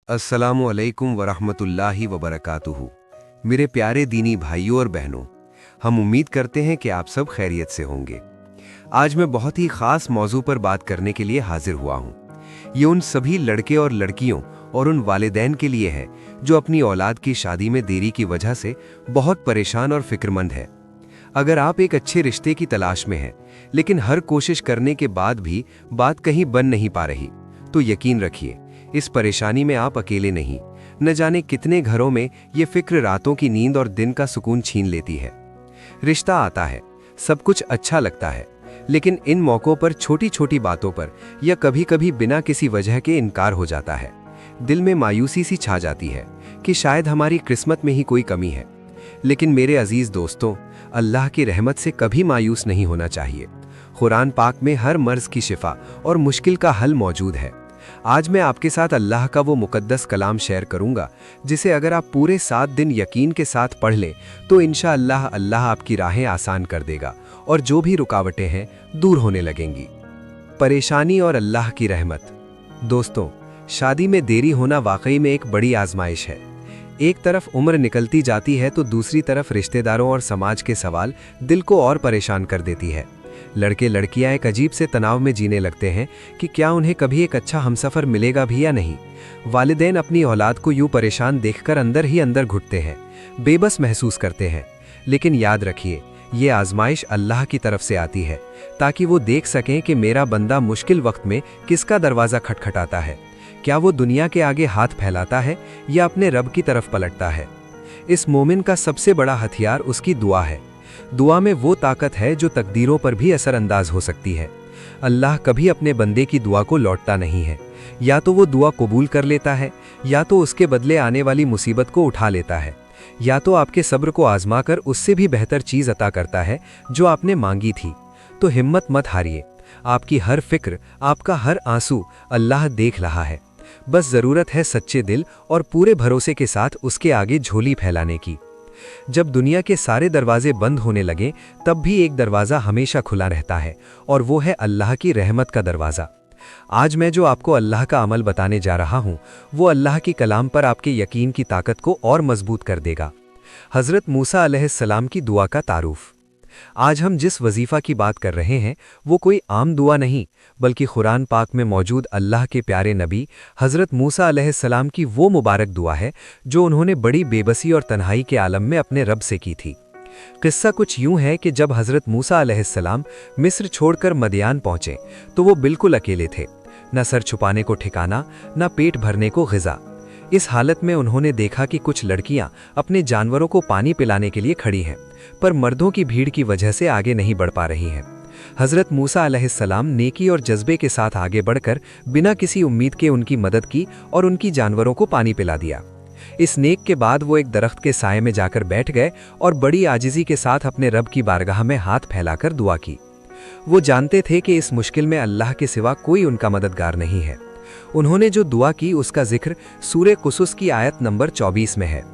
अस्सलामु अलैकुम वरहमतुल्लाहि वबरकातुहू। मेरे प्यारे दीनी भाइयों और बहनों, हम उम्मीद करते हैं कि आप सब खैरियत से होंगे। आज मैं बहुत ही ख़ास मौजू पर बात करने के लिए हाजिर हुआ हूँ। ये उन सभी लड़के और लड़कियों और उन वालिदैन के लिए है जो अपनी औलाद की शादी में देरी की वजह से बहुत परेशान और फिक्रमंद है। अगर आप एक अच्छे रिश्ते की तलाश में हैं, लेकिन हर कोशिश करने के बाद भी बात कहीं बन नहीं पा रही, तो यकीन रखिए, इस परेशानी में आप अकेले नहीं। न जाने कितने घरों में ये फिक्र रातों की नींद और दिन का सुकून छीन लेती है। रिश्ता आता है, सब कुछ अच्छा लगता है, लेकिन इन मौक़ों पर छोटी छोटी बातों पर या कभी कभी बिना किसी वजह के इनकार हो जाता है। दिल में मायूसी सी छा जाती है कि शायद हमारी किस्मत में ही कोई कमी है। लेकिन मेरे अजीज दोस्तों, अल्लाह की रहमत से कभी मायूस नहीं होना चाहिए। कुरान पाक में हर मर्ज की शिफा और मुश्किल का हल मौजूद है। आज मैं आपके साथ अल्लाह का वो मुकद्दस कलाम शेयर करूंगा जिसे अगर आप पूरे 7 दिन यकीन के साथ पढ़ लें तो इंशाअल्लाह अल्लाह आपकी राहें आसान कर देगा और जो भी रुकावटें हैं दूर होने लगेंगी। परेशानी और अल्लाह की रहमत। दोस्तों, शादी में देरी होना वाकई में एक बड़ी आजमाइश है। एक तरफ उम्र निकलती जाती है तो दूसरी तरफ रिश्तेदारों और समाज के सवाल दिल को और परेशान कर देती है। लड़के लड़कियां एक अजीब से तनाव में जीने लगते हैं कि क्या उन्हें कभी एक अच्छा हमसफर मिलेगा भी या नहीं। वालिदैन अपनी औलाद को यूं परेशान देखकर अंदर ही अंदर घुटते हैं, बेबस महसूस करते हैं। लेकिन याद रखिए, ये आजमाइश अल्लाह की तरफ से आती है ताकि वो देख सकें कि मेरा बंदा मुश्किल वक्त में किसका दरवाज़ा खटखटाता है। क्या वो दुनिया के आगे हाथ फैलाता है या अपने रब की तरफ पलटता है। इस मोमिन का सबसे बड़ा हथियार उसकी दुआ है। दुआ में वो ताकत है जो तकदीरों पर भी असरअंदाज हो सकती है। अल्लाह कभी अपने बंदे की दुआ को लौटता नहीं है। या तो वो दुआ कबूल कर लेता है, या तो उसके बदले आने वाली मुसीबत को उठा लेता है, या तो आपके सब्र को आजमा कर उससे भी बेहतर चीज़ अता करता है जो आपने मांगी थी। तो हिम्मत मत हारिए। आपकी हर फिक्र, आपका हर आंसू अल्लाह देख रहा है। बस ज़रूरत है सच्चे दिल और पूरे भरोसे के साथ उसके आगे झोली फैलाने की। जब दुनिया के सारे दरवाजे बंद होने लगे, तब भी एक दरवाज़ा हमेशा खुला रहता है, और वो है अल्लाह की रहमत का दरवाज़ा। आज मैं जो आपको अल्लाह का अमल बताने जा रहा हूँ, वो अल्लाह की कलाम पर आपके यकीन की ताकत को और मजबूत कर देगा। हज़रत मूसा अलैहिस्सलाम की दुआ का तारुफ। आज हम जिस वजीफ़ा की बात कर रहे हैं वो कोई आम दुआ नहीं, बल्कि कुरान पाक में मौजूद अल्लाह के प्यारे नबी हज़रत मूसा अलैहिस्सलाम की वो मुबारक दुआ है जो उन्होंने बड़ी बेबसी और तन्हाई के आलम में अपने रब से की थी। किस्सा कुछ यूं है कि जब हज़रत मूसा अलैहिस्सलाम मिस्र छोड़कर मदियान पहुँचे तो वो बिल्कुल अकेले थे। न सर छुपाने को ठिकाना, न पेट भरने को ग़िज़ा। इस हालत में उन्होंने देखा कि कुछ लड़कियां अपने जानवरों को पानी पिलाने के लिए खड़ी हैं, पर मर्दों की भीड़ की वजह से आगे नहीं बढ़ पा रही हैं। हज़रत मूसा अलैहिस्सलाम नेकी और जज्बे के साथ आगे बढ़कर बिना किसी उम्मीद के उनकी मदद की और उनकी जानवरों को पानी पिला दिया। इस नेक के बाद वो एक दरख्त के साए में जाकर बैठ गए और बड़ी आजिज़ी के साथ अपने रब की बारगाह में हाथ फैलाकर दुआ की। वो जानते थे कि इस मुश्किल में अल्लाह के सिवा कोई उनका मददगार नहीं है। उन्होंने जो दुआ की उसका जिक्र सूरे कुसुस की आयत नंबर 24 में है।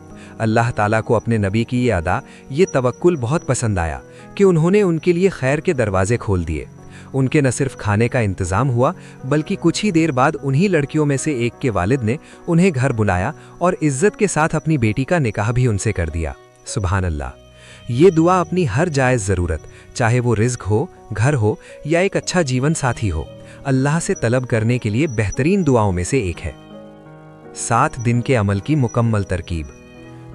अल्लाह ताला को अपने नबी की ये अदा, ये तवक्कुल बहुत पसंद आया कि उन्होंने उनके लिए खैर के दरवाजे खोल दिए। उनके न सिर्फ खाने का इंतज़ाम हुआ, बल्कि कुछ ही देर बाद उन्हीं लड़कियों में से एक के वालिद ने उन्हें घर बुलाया और इज्जत के साथ अपनी बेटी का निकाह भी उनसे कर दिया। सुभान अल्लाह। ये दुआ अपनी हर जायज़ ज़रूरत, चाहे वो रिज़्क हो, घर हो या एक अच्छा जीवन साथी हो, अल्लाह से तलब करने के लिए बेहतरीन दुआओं में से एक है। 7 दिन के अमल की मुकम्मल तरकीब।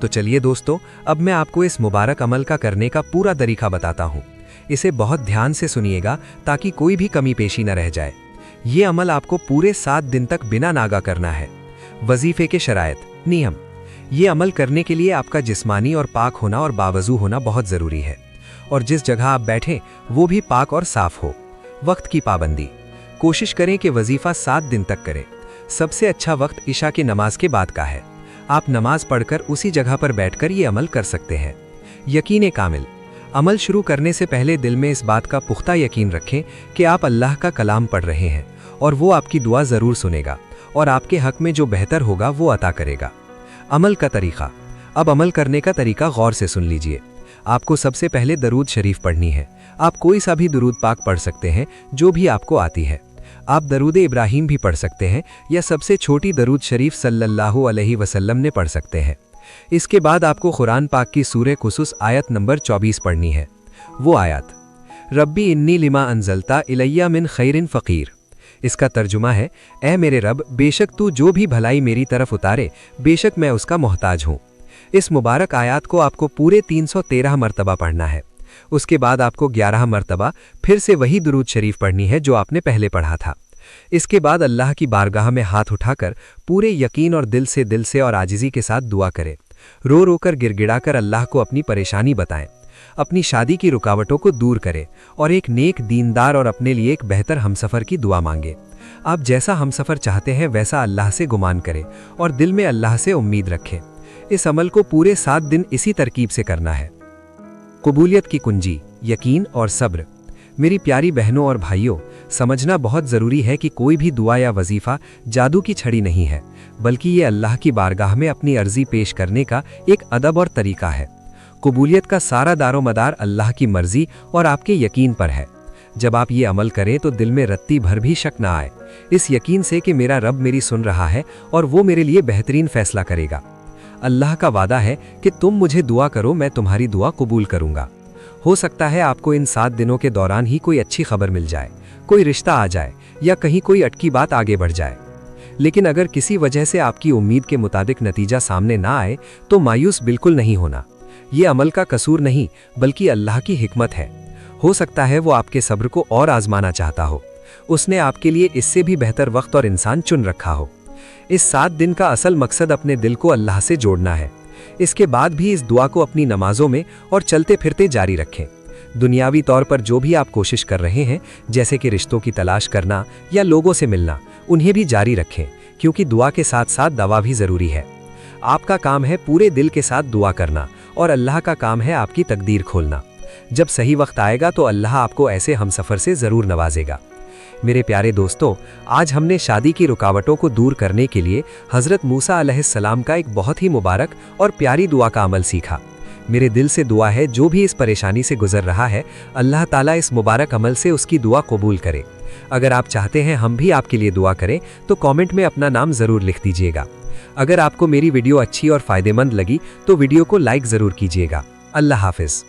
तो चलिए दोस्तों, अब मैं आपको इस मुबारक अमल का करने का पूरा तरीका बताता हूँ। इसे बहुत ध्यान से सुनिएगा ताकि कोई भी कमी पेशी न रह जाए। ये अमल आपको पूरे 7 दिन तक बिना नागा करना है। वजीफे के शराइत, नियम। ये अमल करने के लिए आपका जिस्मानी और पाक होना और बावजू होना बहुत ज़रूरी है, और जिस जगह आप बैठें वो भी पाक और साफ हो। वक्त की पाबंदी। कोशिश करें कि वजीफ़ा 7 दिन तक करें। सबसे अच्छा वक्त इशा की नमाज के बाद का है। आप नमाज पढ़कर उसी जगह पर बैठकर ये अमल कर सकते हैं। यकीन कामिल। अमल शुरू करने से पहले दिल में इस बात का पुख्ता यकीन रखें कि आप अल्लाह का कलाम पढ़ रहे हैं और वो आपकी दुआ ज़रूर सुनेगा और आपके हक में जो बेहतर होगा वो अता करेगा। अमल का तरीक़ा। अब अमल करने का तरीका गौर से सुन लीजिए। आपको सबसे पहले दरूद शरीफ पढ़नी है। आप कोई सा भी दुरूद पाक पढ़ सकते हैं जो भी आपको आती है। आप दरूद इब्राहिम भी पढ़ सकते हैं या सबसे छोटी दरूद शरीफ सल्लल्लाहु अलैहि वसल्लम ने पढ़ सकते हैं। इसके बाद आपको कुरान पाक की सूरह कुसुस आयत नंबर 24 पढ़नी है। वो आयत, रब्बी इन्नी लिमा अंजलता इलैया मिन खैरिन फ़कीर। इसका तर्जुमा है, ऐ मेरे रब, बेशक तू जो भी भलाई मेरी तरफ उतारे, बेशक मैं उसका मोहताज हूँ। इस मुबारक आयत को आपको पूरे 313 मरतबा पढ़ना है। उसके बाद आपको 11 मरतबा फिर से वही दुरूद शरीफ पढ़नी है जो आपने पहले पढ़ा था। इसके बाद अल्लाह की बारगाह में हाथ उठाकर पूरे यकीन और दिल से और आजिज़ी के साथ दुआ करें। रो रो कर गिड़गिड़ाकर अल्लाह को अपनी परेशानी बताएं, अपनी शादी की रुकावटों को दूर करें और एक नेक, दीनदार और अपने लिए एक बेहतर हमसफ़र की दुआ मांगे। आप जैसा हमसफ़र चाहते हैं वैसा अल्लाह से गुमान करें और दिल में अल्लाह से उम्मीद रखें। इस अमल को पूरे 7 दिन इसी तरकीब से करना है। कबूलियत की कुंजी, यकीन और सब्र। मेरी प्यारी बहनों और भाइयों, समझना बहुत ज़रूरी है कि कोई भी दुआ या वजीफ़ा जादू की छड़ी नहीं है, बल्कि ये अल्लाह की बारगाह में अपनी अर्जी पेश करने का एक अदब और तरीका है। कबूलियत का सारा दारोमदार अल्लाह की मर्जी और आपके यकीन पर है। जब आप ये अमल करें तो दिल में रत्ती भर भी शक ना आए, इस यकीन से कि मेरा रब मेरी सुन रहा है और वो मेरे लिए बेहतरीन फैसला करेगा। अल्लाह का वादा है कि तुम मुझे दुआ करो, मैं तुम्हारी दुआ कबूल करूंगा। हो सकता है आपको इन 7 दिनों के दौरान ही कोई अच्छी खबर मिल जाए, कोई रिश्ता आ जाए या कहीं कोई अटकी बात आगे बढ़ जाए। लेकिन अगर किसी वजह से आपकी उम्मीद के मुताबिक नतीजा सामने ना आए तो मायूस बिल्कुल नहीं होना। ये अमल का कसूर नहीं, बल्कि अल्लाह की हिकमत है। हो सकता है वो आपके सब्र को और आजमाना चाहता हो। उसने आपके लिए इससे भी बेहतर वक्त और इंसान चुन रखा हो। इस 7 दिन का असल मकसद अपने दिल को अल्लाह से जोड़ना है। इसके बाद भी इस दुआ को अपनी नमाजों में और चलते फिरते जारी रखें। दुनियावी तौर पर जो भी आप कोशिश कर रहे हैं, जैसे कि रिश्तों की तलाश करना या लोगों से मिलना, उन्हें भी जारी रखें, क्योंकि दुआ के साथ साथ दवा भी ज़रूरी है। आपका काम है पूरे दिल के साथ दुआ करना और अल्लाह का काम है आपकी तकदीर खोलना। जब सही वक्त आएगा तो अल्लाह आपको ऐसे हमसफ़र से ज़रूर नवाजेगा। मेरे प्यारे दोस्तों, आज हमने शादी की रुकावटों को दूर करने के लिए हज़रत मूसा अलैहिस्सलाम का एक बहुत ही मुबारक और प्यारी दुआ का अमल सीखा। मेरे दिल से दुआ है जो भी इस परेशानी से गुजर रहा है, अल्लाह ताला इस मुबारक अमल से उसकी दुआ कबूल करे। अगर आप चाहते हैं हम भी आपके लिए दुआ करें तो कमेंट में अपना नाम ज़रूर लिख दीजिएगा। अगर आपको मेरी वीडियो अच्छी और फ़ायदेमंद लगी तो वीडियो को लाइक ज़रूर कीजिएगा। अल्लाह हाफ़िज़।